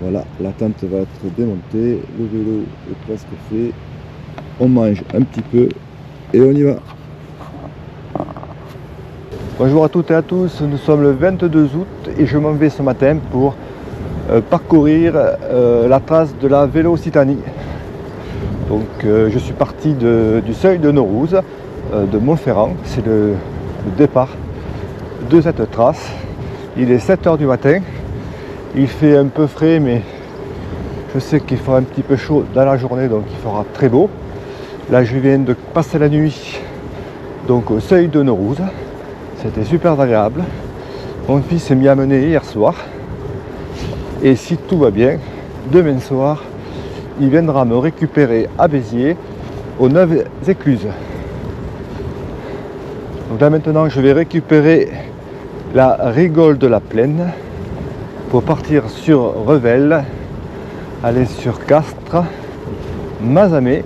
Voilà, la tente va être démontée, le vélo est presque fait, on mange un petit peu et on y va. Bonjour à toutes et à tous, nous sommes le 22 août et je m'en vais ce matin pour parcourir la trace de la Vélocitanie. Donc je suis parti du seuil de Naurouse, de Montferrand, c'est le départ de cette trace. Il est 7 h du matin, il fait un peu frais mais je sais qu'il fera un petit peu chaud dans la journée, donc il fera très beau. Là je viens de passer la nuit donc au seuil de Naurouse, c'était super agréable. Mon fils m'y a amené hier soir et si tout va bien, demain soir il viendra me récupérer à Béziers aux 9 écluses. Donc là maintenant je vais récupérer la rigole de la Plaine pour partir sur Revel, aller sur Castres, Mazamet,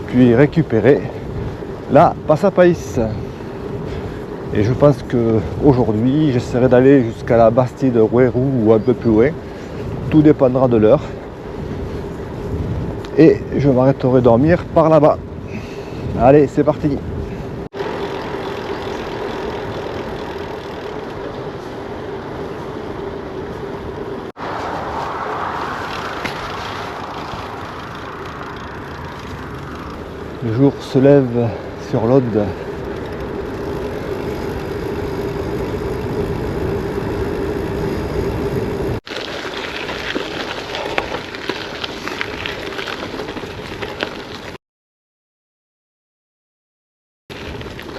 puis récupérer la Passapaïs. Et je pense que aujourd'hui j'essaierai d'aller jusqu'à la Bastide de Rouerou ou un peu plus loin, tout dépendra de l'heure. Et je m'arrêterai dormir par là-bas. Allez, c'est parti. Le jour se lève sur l'Aude.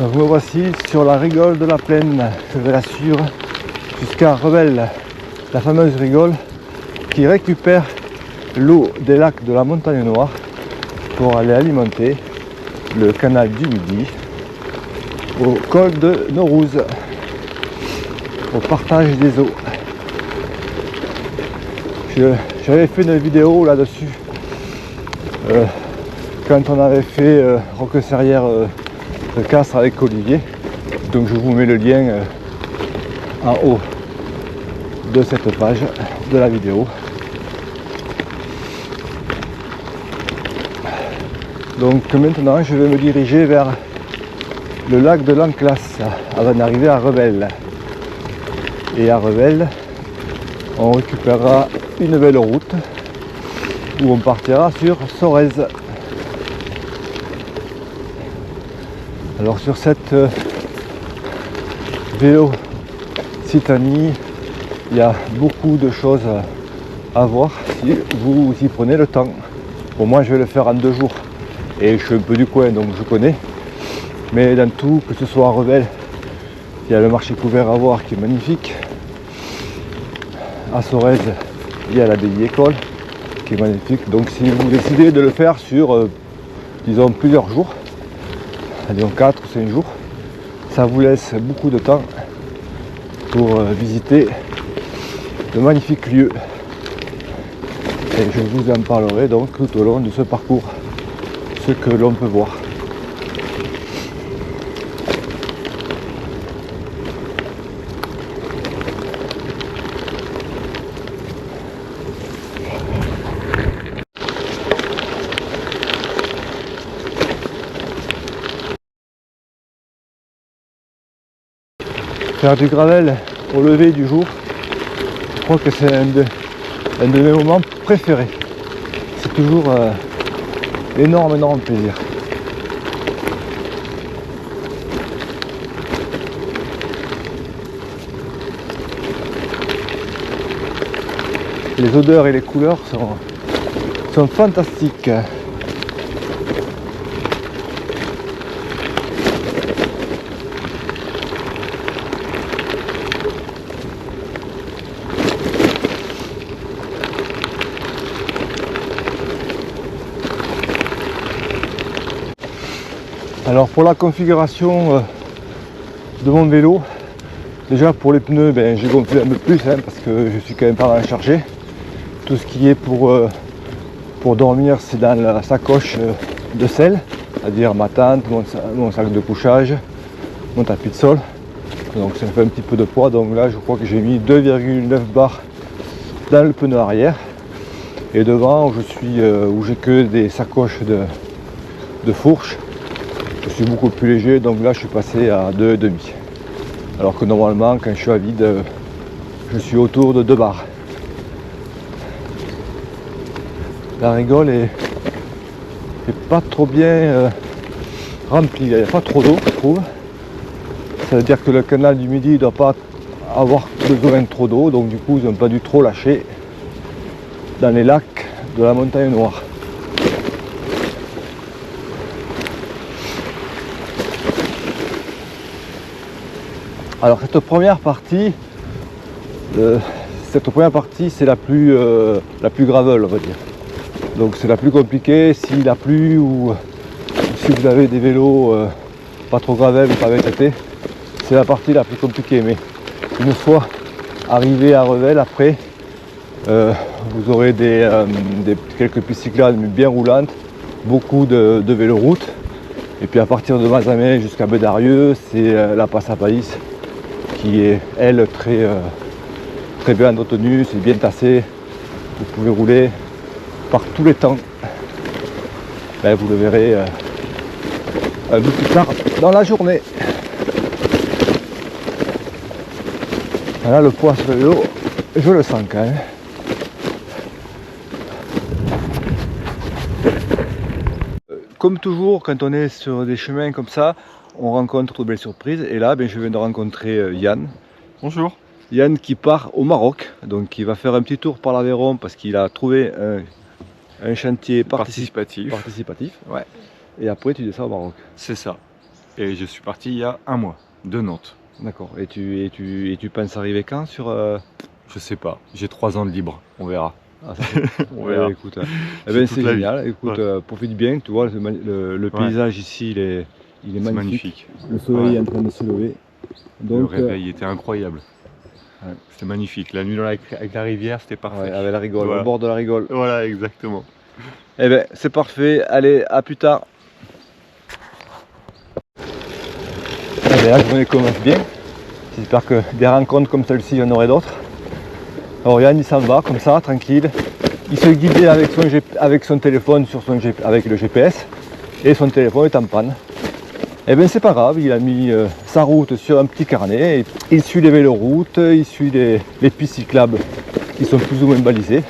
Donc me voici sur la rigole de la Plaine. Je vais la suivre jusqu'à Revel, la fameuse rigole qui récupère l'eau des lacs de la Montagne Noire pour aller alimenter le canal du Midi au col de Naurouse, au partage des eaux. J'avais fait une vidéo là-dessus quand on avait fait Roqueserrière de Castres avec Olivier, donc je vous mets le lien en haut de cette page de la vidéo. Donc maintenant je vais me diriger vers le lac de l'Anclasse avant d'arriver à Revel. Et à Revel, on récupérera une belle route où on partira sur Sorèze. Alors sur cette Vélocitanie, il y a beaucoup de choses à voir si vous y prenez le temps. Pour moi je vais le faire en 2 jours. Et je suis un peu du coin donc je connais. Mais dans tout, que ce soit à Revel, il y a le marché couvert à voir qui est magnifique. À Sorèze, il y a l'abbaye école qui est magnifique. Donc si vous décidez de le faire sur disons plusieurs jours, disons 4 ou 5 jours, ça vous laisse beaucoup de temps pour visiter de magnifiques lieux. Et je vous en parlerai donc tout au long de ce parcours, ce que l'on peut voir. Faire du gravel au lever du jour, je crois que c'est un de mes moments préférés. C'est toujours énorme plaisir. Les odeurs et les couleurs sont fantastiques. Alors pour la configuration de mon vélo, déjà pour les pneus, j'ai gonflé un peu plus parce que je suis quand même pas mal chargé. Tout ce qui est pour dormir, c'est dans la sacoche de selle, c'est-à-dire ma tente, mon sac de couchage, mon tapis de sol. Donc ça fait un petit peu de poids, donc là je crois que j'ai mis 2,9 barres dans le pneu arrière. Et devant où j'ai que des sacoches de fourche, je suis beaucoup plus léger, donc là je suis passé à 2,5. Alors que normalement quand je suis à vide, je suis autour de 2 bars. La rigole est pas trop bien remplie, il n'y a pas trop d'eau je trouve. Ça veut dire que le canal du Midi ne doit pas avoir besoin de trop d'eau, donc du coup ils n'ont pas dû trop lâcher dans les lacs de la Montagne Noire. Alors cette première partie c'est la plus gravel on va dire. Donc c'est la plus compliquée s'il a plu ou si vous avez des vélos pas trop gravel ou pas VTT, c'est la partie la plus compliquée. Mais une fois arrivé à Revel, après vous aurez quelques pistes cyclables bien roulantes, beaucoup de véloroutes. Et puis à partir de Mazamet jusqu'à Bédarieux, c'est la passe à Païs qui est elle très bien entretenue, c'est bien tassé, vous pouvez rouler par tous les temps. Ben, vous le verrez un peu plus tard dans la journée. Là le poids sur le vélo, je le sens quand même. Comme toujours, quand on est sur des chemins comme ça, on rencontre de belles surprises. Et là, je viens de rencontrer Yann. Bonjour. Yann qui part au Maroc, donc il va faire un petit tour par l'Aveyron parce qu'il a trouvé un chantier participatif. Ouais. Et après, tu descends au Maroc. C'est ça. Et je suis parti il y a un mois de Nantes. D'accord. Et tu penses arriver quand sur Je sais pas. J'ai 3 ans de libre. On verra. Ah, on verra. Écoute, c'est génial. Écoute, profite bien. Tu vois, le paysage ici, il est magnifique. Le soleil est en train de se lever. Donc, le réveil était incroyable. Ouais. C'était magnifique. La nuit avec la rivière, c'était parfait. Ouais, avec la rigole, au bord de la rigole. Voilà, exactement. Eh bien, c'est parfait. Allez, à plus tard. La journée commence bien. J'espère que des rencontres comme celle-ci, il y en aurait d'autres. Alors Yann, il s'en va comme ça, tranquille. Il se guidait avec son téléphone avec le GPS et son téléphone est en panne. Eh bien c'est pas grave, il a mis sa route sur un petit carnet, et il suit les véloroutes, il suit les pistes cyclables qui sont plus ou moins balisées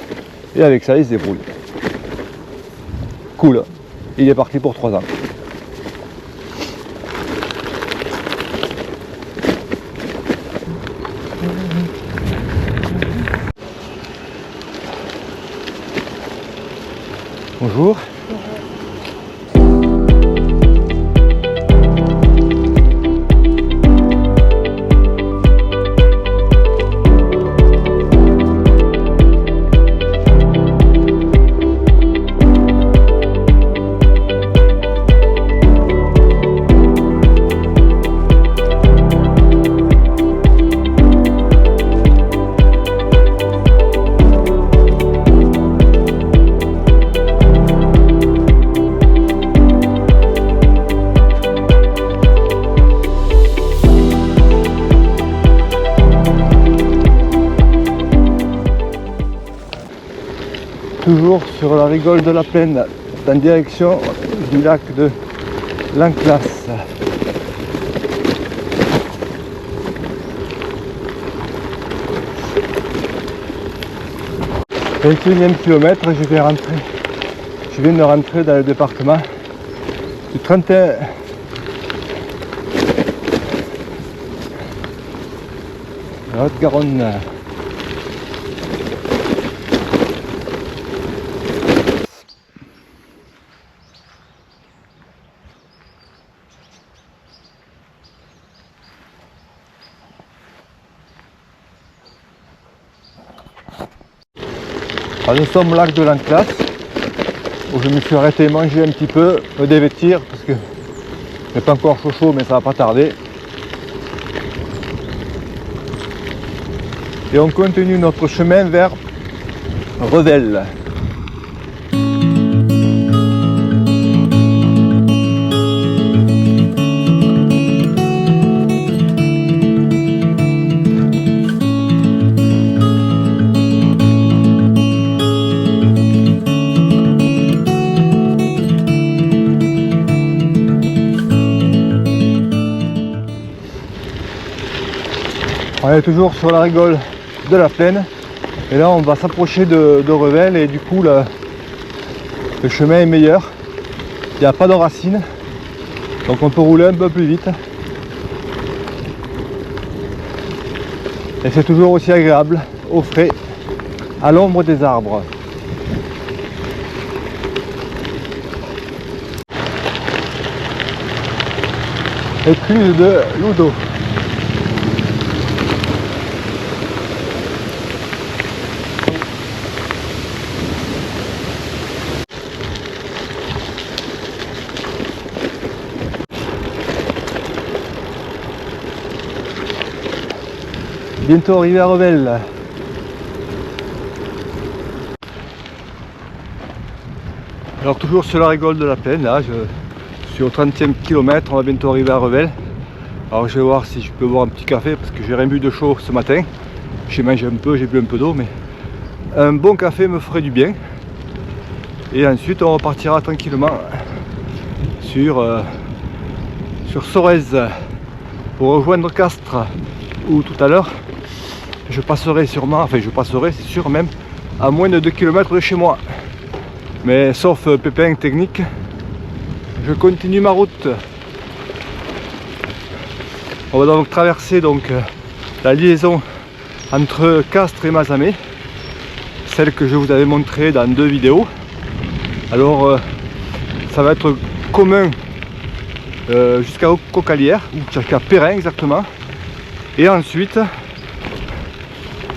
et avec ça il se débrouille. Cool, il est parti pour 3 ans. Bonjour. Toujours sur la rigole de la Plaine, en direction du lac de l'Anclas. 21e kilomètre, je viens de rentrer dans le département du 31. La Haute-Garonne. Alors nous sommes au lac de l'Anclas, où je me suis arrêté manger un petit peu, me dévêtir, parce que c'est pas encore chaud mais ça va pas tarder. Et on continue notre chemin vers Revel. On est toujours sur la rigole de la plaine et là on va s'approcher de Revel et du coup le chemin est meilleur. Il n'y a pas de racines, donc on peut rouler un peu plus vite. Et c'est toujours aussi agréable, au frais, à l'ombre des arbres. Écluse de Loudo. Bientôt arrivé à Revel. Alors toujours sur la rigole de la plaine, là je suis au 30e kilomètre, on va bientôt arriver à Revel. Alors je vais voir si je peux boire un petit café parce que j'ai rien bu de chaud ce matin. J'ai mangé un peu, j'ai bu un peu d'eau, mais un bon café me ferait du bien. Et ensuite on repartira tranquillement sur Sorèze pour rejoindre Castres, où tout à l'heure je passerai sûrement, enfin je passerai c'est sûr même à moins de 2 km de chez moi. Mais sauf pépin technique, je continue ma route. On va donc traverser la liaison entre Castres et Mazamet, celle que je vous avais montrée dans 2 vidéos. Alors ça va être commun jusqu'à Cocalière, ou jusqu'à Perrin exactement. Et ensuite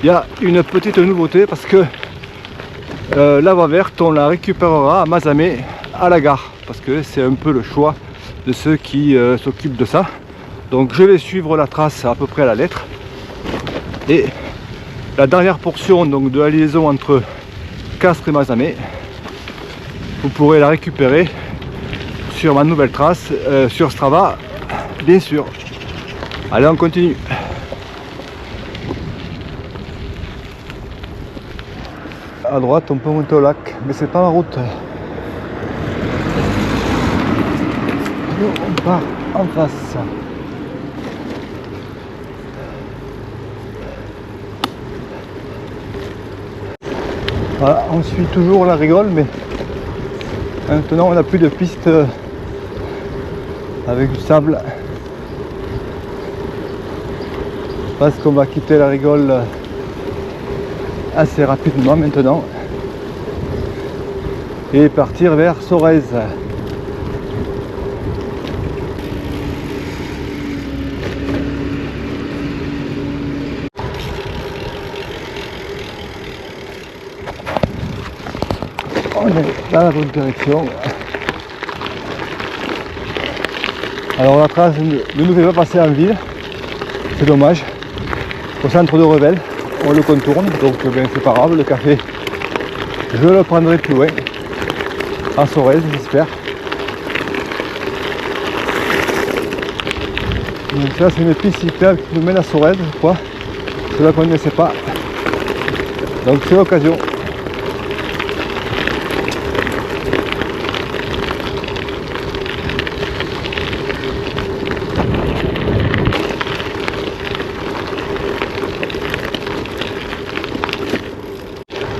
il y a une petite nouveauté parce que la voie verte on la récupérera à Mazamet à la gare, parce que c'est un peu le choix de ceux qui s'occupent de ça. Donc je vais suivre la trace à peu près à la lettre, et la dernière portion donc de la liaison entre Castres et Mazamet, vous pourrez la récupérer sur ma nouvelle trace sur Strava bien sûr. Allez, on continue. À droite on peut monter au lac, mais c'est pas la route. Nous on part en face. Voilà, on suit toujours la rigole, mais maintenant on n'a plus de piste avec du sable. Je pense qu'on va quitter la rigole assez rapidement maintenant et partir vers Sorèze. On est dans la bonne direction. Alors la trace ne nous fait pas passer en ville, c'est dommage. Au centre de Revel, on le contourne, donc c'est pas grave, le café je le prendrai plus loin, à Sorèze j'espère. Donc ça c'est une piste cyclable qui nous mène à Sorèze, je crois, je ne la connaissais pas, donc c'est l'occasion.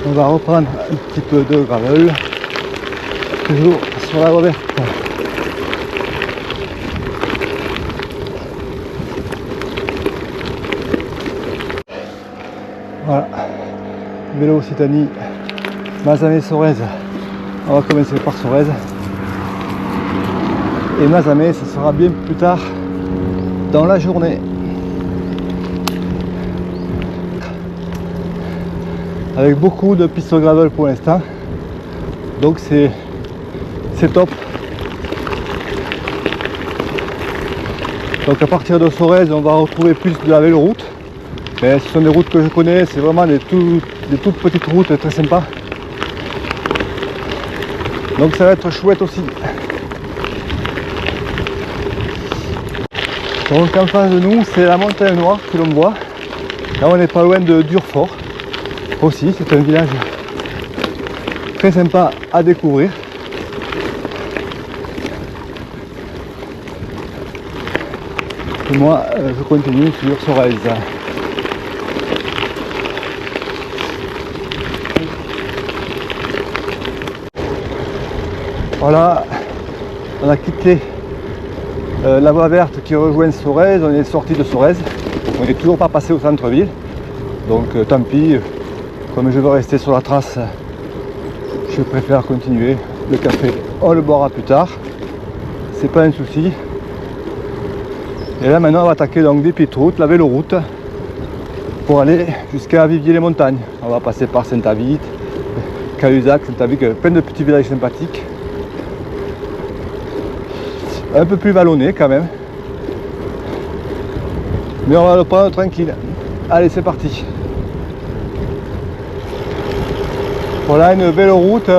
On va reprendre un petit peu de gravel, toujours sur la voie verte. Voilà, Vélo-Occitanie, Mazamet-Sorèze. On va commencer par Sorèze. Et Mazamet, ce sera bien plus tard dans la journée. Avec beaucoup de pistes gravel pour l'instant, donc c'est top. Donc à partir de Sorèze on va retrouver plus de la véloroute, mais ce sont des routes que je connais, c'est vraiment des toutes petites routes très sympas, donc ça va être chouette aussi. Donc en face de nous c'est la montagne noire que l'on voit, là on n'est pas loin de Durfort. Aussi, c'est un village très sympa à découvrir. Et moi, je continue sur Sorèze. Voilà, on a quitté la voie verte qui rejoint Sorèze, on est sorti de Sorèze, on n'est toujours pas passé au centre-ville, donc tant pis, comme je veux rester sur la trace, je préfère continuer. Le café, on le boira plus tard, c'est pas un souci. Et là maintenant on va attaquer donc des petites routes, la véloroute, pour aller jusqu'à Viviers-les-Montagnes. On va passer par Saint-Avit, Cahuzac, Saint-Avit, plein de petits villages sympathiques. Un peu plus vallonné quand même. Mais on va le prendre tranquille. Allez, c'est parti. Voilà une véloroute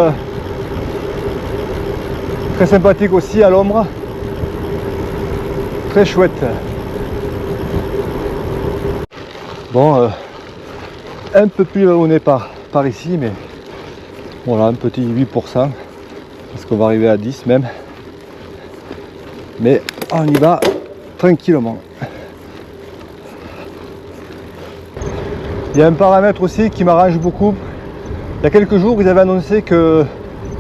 très sympathique aussi à l'ombre. Très chouette. Bon, un peu plus vallonné par ici, mais voilà, un petit 8%. Parce qu'on va arriver à 10 même. Mais on y va tranquillement. Il y a un paramètre aussi qui m'arrange beaucoup. Il y a quelques jours, ils avaient annoncé que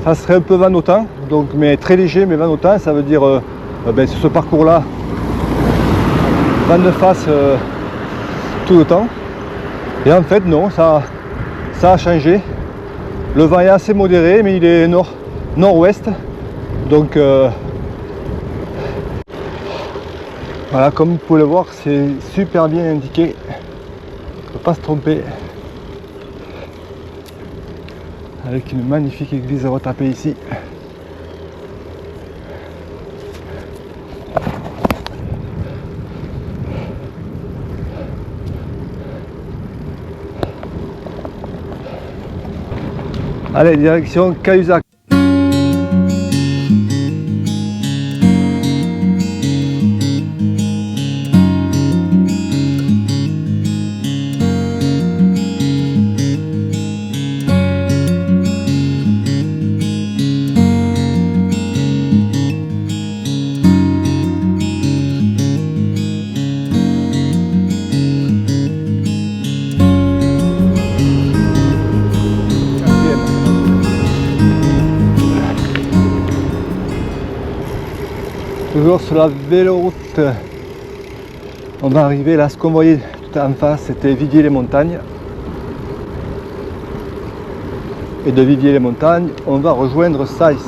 ça serait un peu vanotant, donc, mais très léger, mais vanotant, ça veut dire sur ce parcours-là, vent de face tout le temps. Et en fait, non, ça a changé. Le vent est assez modéré, mais il est nord-ouest. Donc, voilà, comme vous pouvez le voir, c'est super bien indiqué. Il ne faut pas se tromper. Avec une magnifique église retapée ici. Allez, direction Cahuzac. Toujours sur la véloroute, on va arriver là, ce qu'on voyait tout en face, c'était Viviers-les-Montagnes. Et de Viviers-les-Montagnes, on va rejoindre Saïs.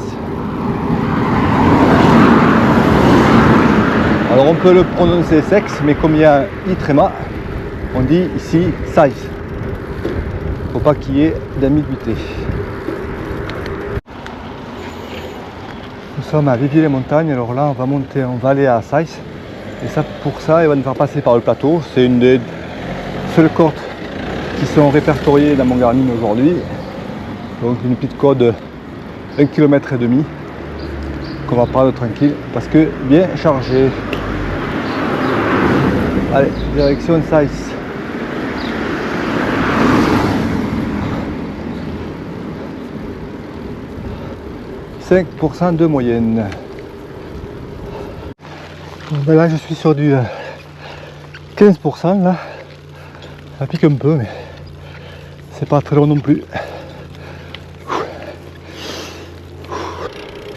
Alors on peut le prononcer sexe, mais comme il y a un i tréma, on dit ici Saïs. Faut pas qu'il y ait d'ambiguïté. Nous sommes à Viviers-les-Montagnes, alors là on va monter, on va aller à Saïs. Et ça, pour ça, il va nous faire passer par le plateau. C'est une des seules côtes qui sont répertoriées dans mon Garmin aujourd'hui. Donc une petite côte de 1,5 km qu'on va prendre tranquille parce que bien chargé. Allez, direction Saïs. « 5% de moyenne. » Ben là je suis sur du 15% là. Ça pique un peu mais c'est pas très long non plus.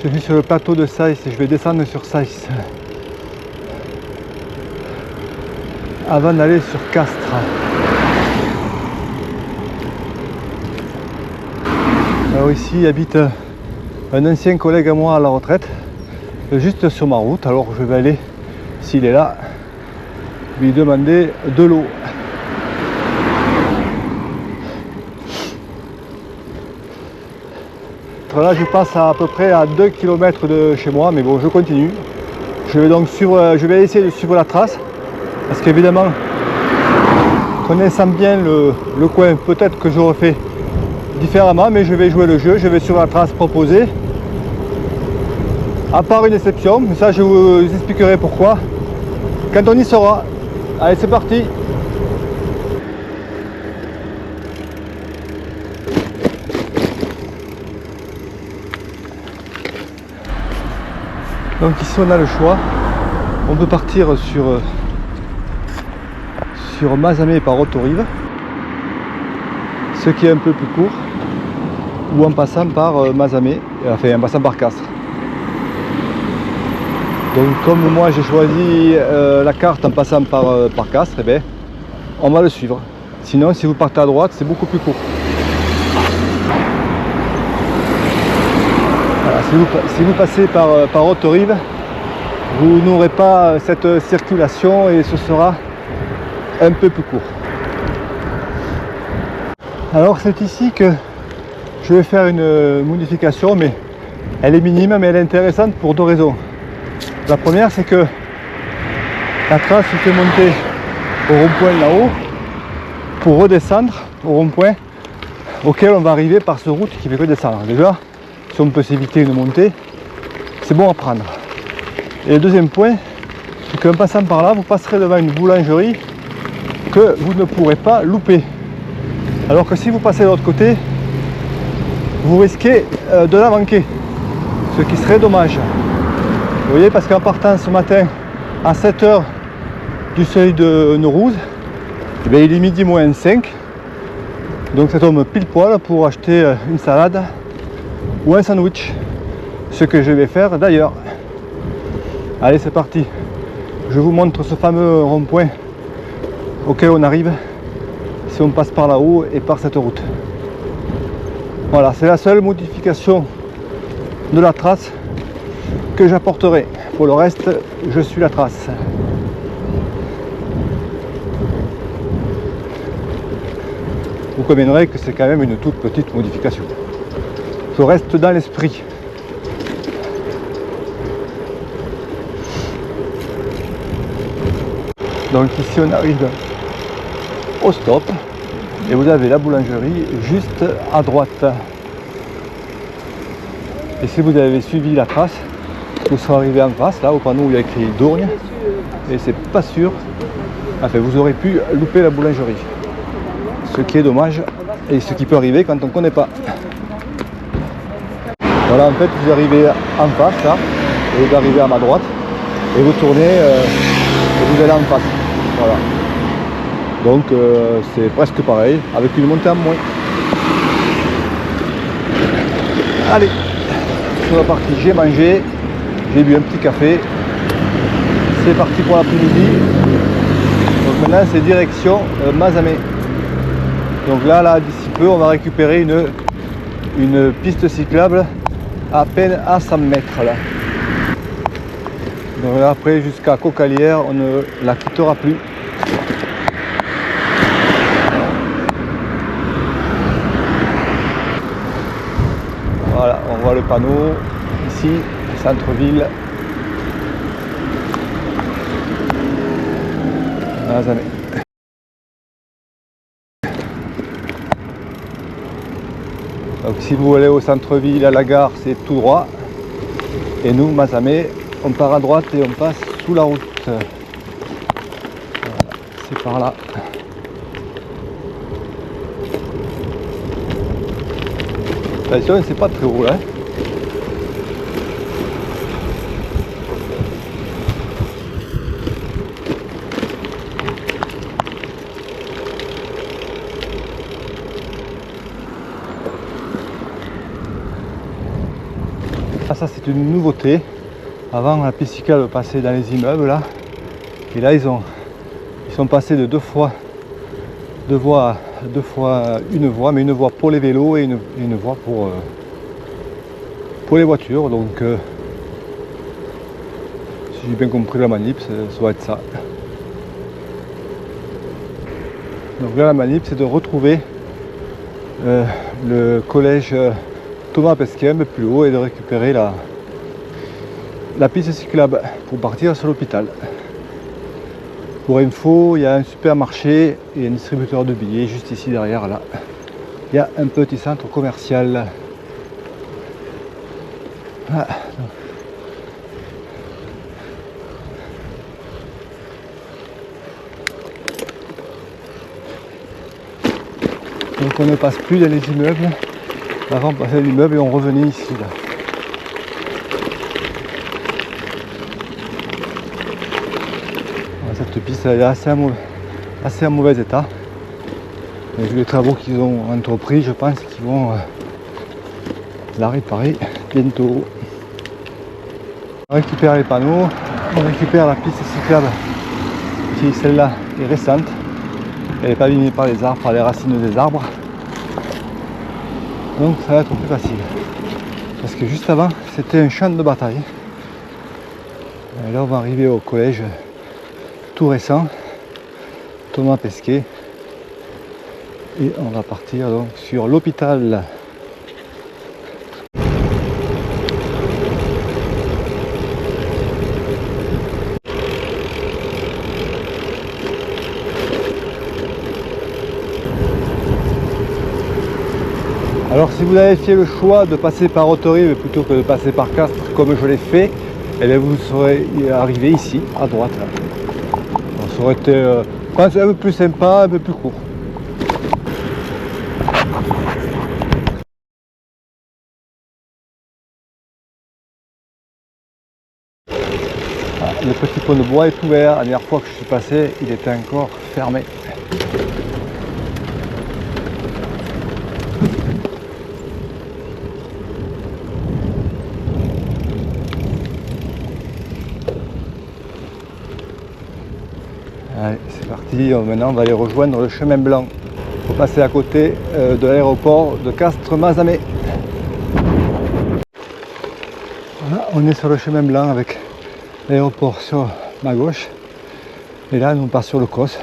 Je suis sur le plateau de Saïs et je vais descendre sur Saïs avant d'aller sur Castres. Alors ici habite un ancien collègue à moi à la retraite, juste sur ma route. Alors je vais aller, s'il est là, lui demander de l'eau. Là je passe à peu près à 2 km de chez moi, mais bon, je continue. Je vais donc je vais essayer de suivre la trace, parce qu'évidemment, connaissant bien le coin, peut-être que je refais différemment, mais je vais jouer le jeu, je vais suivre la trace proposée. À part une exception, mais ça je vous expliquerai pourquoi quand on y sera. Allez, c'est parti. Donc ici on a le choix, on peut partir sur Mazamet par Autorive, ce qui est un peu plus court, ou en passant par Mazamet, enfin en passant par Castres. Donc comme moi j'ai choisi la carte en passant par Castres, eh bien, on va le suivre. Sinon si vous partez à droite c'est beaucoup plus court. Voilà, si vous passez par Haute-Rive, vous n'aurez pas cette circulation et ce sera un peu plus court. Alors c'est ici que je vais faire une modification, mais elle est minime, mais elle est intéressante pour deux raisons. La première, c'est que la trace se fait monter au rond-point là-haut pour redescendre au rond-point auquel on va arriver par ce route qui fait que descendre. Déjà, si on peut s'éviter une montée, c'est bon à prendre. Et le deuxième point, c'est qu'en passant par là, vous passerez devant une boulangerie que vous ne pourrez pas louper. Alors que si vous passez de l'autre côté, vous risquez de la manquer, ce qui serait dommage. Vous voyez, parce qu'en partant ce matin à 7 h du seuil de Naurouz, eh bien, il est midi moins 5, donc ça tombe pile poil pour acheter une salade ou un sandwich, ce que je vais faire d'ailleurs. Allez, c'est parti, je vous montre ce fameux rond-point auquel on arrive si on passe par là-haut et par cette route. Voilà, c'est la seule modification de la trace que j'apporterai. Pour le reste, je suis la trace. Vous conviendrez que c'est quand même une toute petite modification. Je reste dans l'esprit. Donc ici on arrive au stop et vous avez la boulangerie juste à droite. Et si vous avez suivi la trace, vous serez arrivé en face, là au panneau où il y a écrit Dourgne, et c'est pas sûr, enfin vous aurez pu louper la boulangerie. Ce qui est dommage et ce qui peut arriver quand on ne connaît pas. Voilà, en fait vous arrivez en face là, et vous arrivez à ma droite, et vous tournez et vous allez en face. Voilà. Donc c'est presque pareil, avec une montée en moins. Allez, sur la partie j'ai mangé, j'ai bu un petit café. C'est parti pour l'après-midi. Donc maintenant c'est direction Mazamet. Donc là d'ici peu on va récupérer une piste cyclable à peine à 100 mètres là. Donc là, après jusqu'à Cocalière on ne la quittera plus. Voilà, on voit le panneau ici, centre-ville. Mazamet. Donc si vous voulez au centre-ville, à la gare, c'est tout droit. Et nous, Mazamet, on part à droite et on passe sous la route. Voilà, c'est par là. Attention, c'est pas très haut là. Ah, ça c'est une nouveauté. Avant la piste cyclable passait dans les immeubles là. Et là ils sont passés de deux fois une voie, mais une voie pour les vélos et une voie pour les voitures. Donc si j'ai bien compris la manip, ça doit être ça. Donc là la manip c'est de retrouver le collège Thomas Pesquet un peu plus haut et de récupérer la piste cyclable pour partir sur l'hôpital. Pour info, il y a un supermarché et un distributeur de billets juste ici derrière là. Il y a un petit centre commercial. Ah. Donc on ne passe plus dans les immeubles. Avant on passait l'immeuble et on revenait ici là. Cette piste elle est assez en mauvais état. Et vu les travaux qu'ils ont entrepris, je pense qu'ils vont la réparer bientôt. On récupère les panneaux, on récupère la piste cyclable qui celle-là est récente, elle n'est pas abîmée par les arbres, par les racines des arbres, donc ça va être plus facile parce que juste avant c'était un champ de bataille. Et là on va arriver au collège tout récent, Thomas Pesquet, et on va partir donc sur l'hôpital. Alors si vous avez fait le choix de passer par Hauterive plutôt que de passer par Castres comme je l'ai fait, eh bien vous serez arrivé ici à droite. Ça aurait été je pense, un peu plus sympa, un peu plus court. Voilà, le petit pont de bois est ouvert. La dernière fois que je suis passé, il était encore fermé. Allez, c'est parti, maintenant on va aller rejoindre le chemin blanc pour passer à côté de l'aéroport de Castres-Mazamet. Voilà, on est sur le chemin blanc avec l'aéroport sur ma gauche et là on part sur le COS,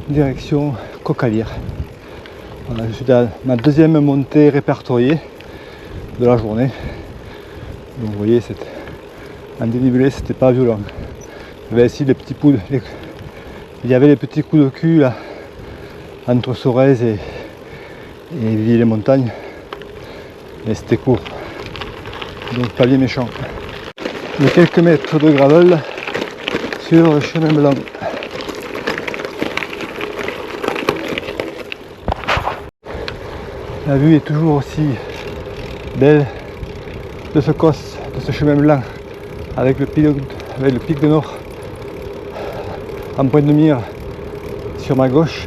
direction Cocalire. Voilà, je suis dans ma deuxième montée répertoriée de la journée. Donc vous voyez, en dénivelé c'était pas violent. Il y avait ici il y avait les petits coups de cul là, entre Sorèze et Villiers-les-Montagnes, mais c'était court, donc pas bien méchant. Il y a quelques mètres de gravel sur le chemin blanc. La vue est toujours aussi belle de ce COS, de ce chemin blanc, avec le pic de Nord en point de mire sur ma gauche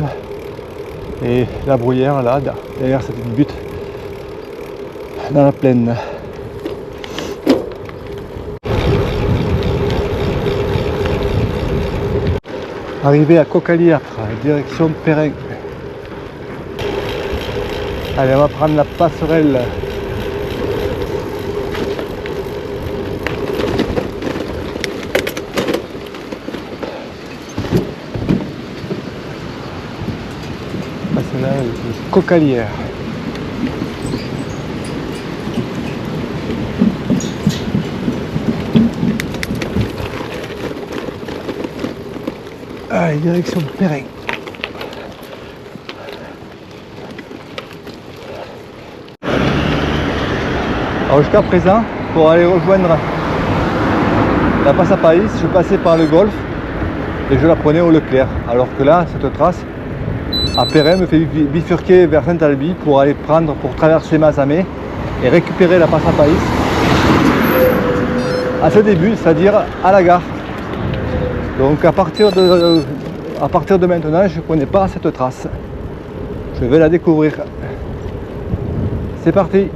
et la bruyère là derrière cette butte dans la plaine. Arrivé à Cocalire, direction Perrin. Allez, on va prendre la passerelle. Cocalire. Allez, direction Perrin. Alors jusqu'à présent, pour aller rejoindre la Passapaïs, je passais par le Golfe et je la prenais au Leclerc. Alors que là, cette trace à Perrin me fait bifurquer vers Saint-Alby pour traverser Mazamet et récupérer la Passapaïs à ce début, c'est-à-dire à la gare. Donc à partir de maintenant, je ne connais pas cette trace. Je vais la découvrir. C'est parti.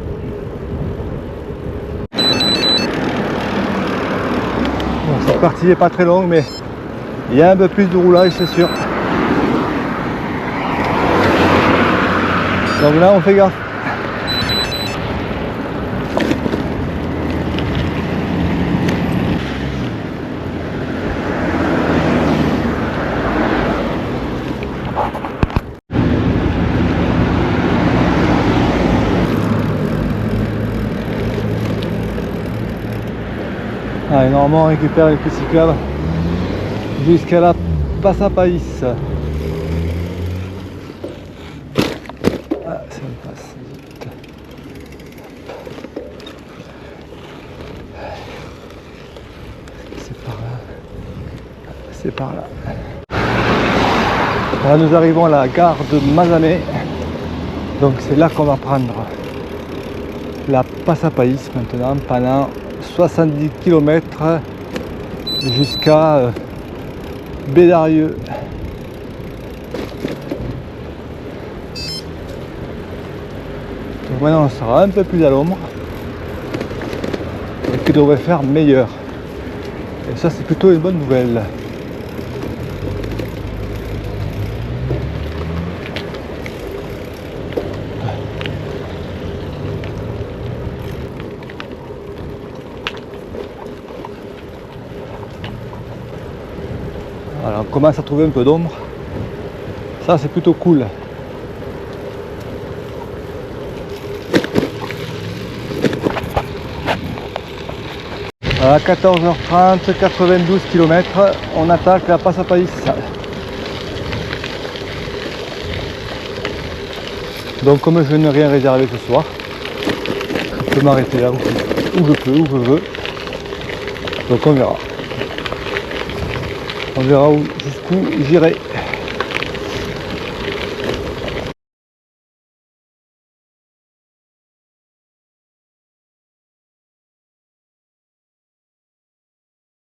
Bon, cette partie n'est pas très longue, mais il y a un peu plus de roulage, c'est sûr. Donc là, on fait gaffe. Allez, normalement on récupère les pistes cyclables jusqu'à la Passapaïs. Ah, ça me passe vite. C'est par là. C'est par là. Là nous arrivons à la gare de Mazamet. Donc c'est là qu'on va prendre la Passapaïs maintenant pendant 70 km jusqu'à Bédarieux. Donc maintenant on sera un peu plus à l'ombre. qui devrait faire meilleur. Et ça, c'est plutôt une bonne nouvelle. Alors, on commence à trouver un peu d'ombre. Ça, c'est plutôt cool. À 14h30, 92 km, on attaque la Passe à País. Donc comme je n'ai rien réservé ce soir, je peux m'arrêter là où je peux, où je veux. Donc on verra. On verra jusqu'où j'irai.